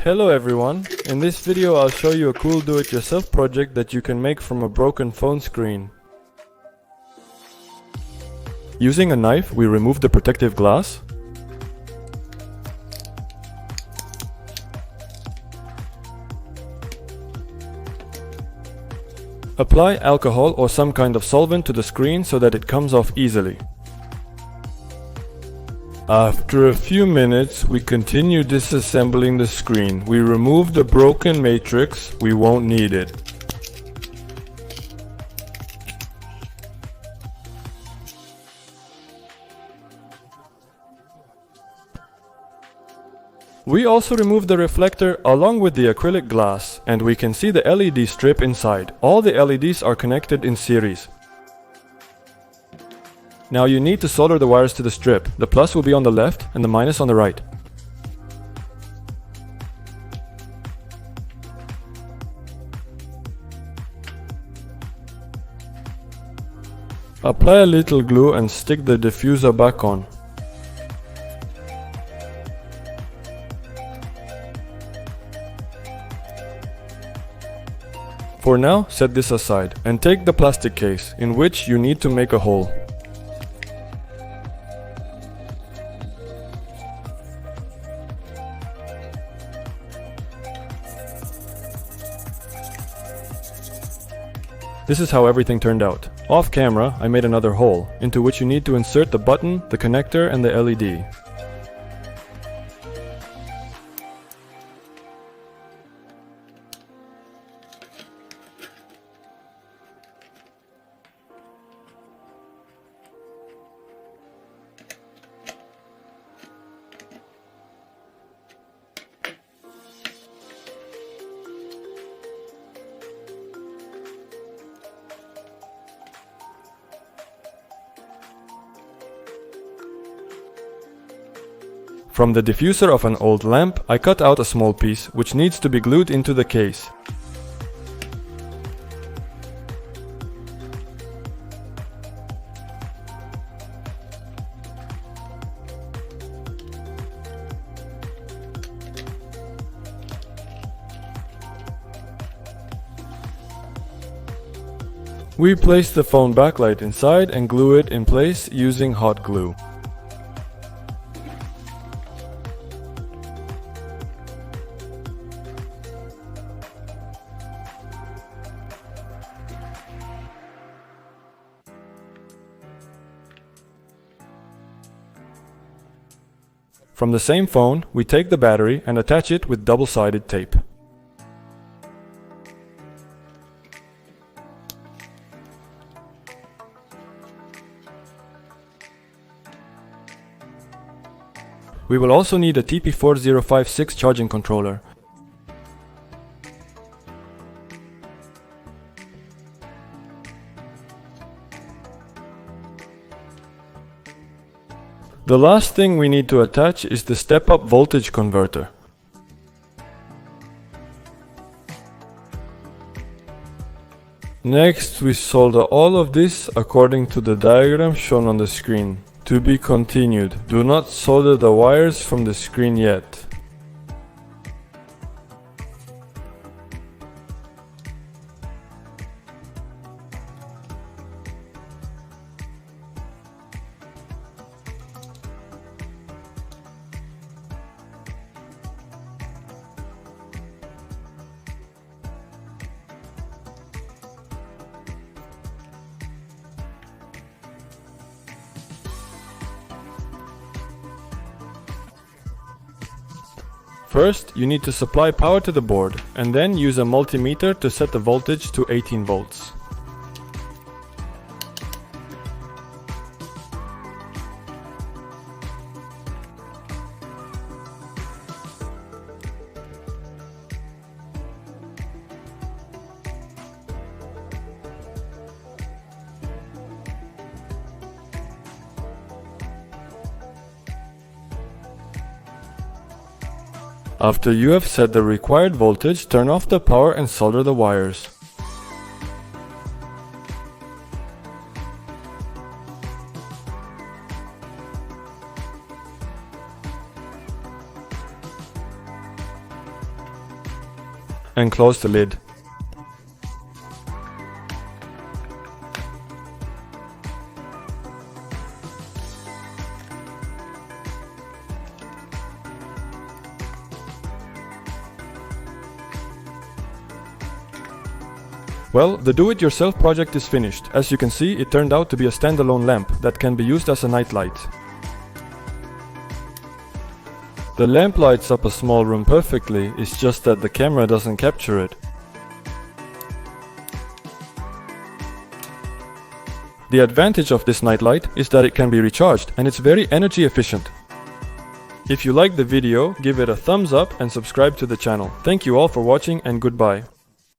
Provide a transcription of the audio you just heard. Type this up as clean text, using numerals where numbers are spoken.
Hello everyone, in this video I'll show you a cool do-it-yourself project that you can make from a broken phone screen. Using a knife, we remove the protective glass. Apply alcohol or some kind of solvent to the screen so that it comes off easily. After a few minutes, we continue disassembling the screen. We remove the broken matrix, we won't need it. We also remove the reflector along with the acrylic glass, and we can see the LED strip inside. All the LEDs are connected in series. Now you need to solder the wires to the strip. The plus will be on the left and the minus on the right. Apply a little glue and stick the diffuser back on. For now, set this aside and take the plastic case, in which you need to make a hole. This is how everything turned out. Off camera, I made another hole, into which you need to insert the button, the connector and the LED. From the diffuser of an old lamp, I cut out a small piece, which needs to be glued into the case. We place the phone backlight inside and glue it in place using hot glue. From the same phone, we take the battery and attach it with double-sided tape. We will also need a TP4056 charging controller. The last thing we need to attach is the step-up voltage converter. Next, we solder all of this according to the diagram shown on the screen. To be continued. Do not solder the wires from the screen yet. First, you need to supply power to the board, and then use a multimeter to set the voltage to 18 volts. After you have set the required voltage, turn off the power and solder the wires. and close the lid. Well, the do-it-yourself project is finished. As you can see, it turned out to be a standalone lamp that can be used as a nightlight. The lamp lights up a small room perfectly, it's just that the camera doesn't capture it. The advantage of this nightlight is that it can be recharged and it's very energy efficient. If you liked the video, give it a thumbs up and subscribe to the channel. Thank you all for watching and goodbye.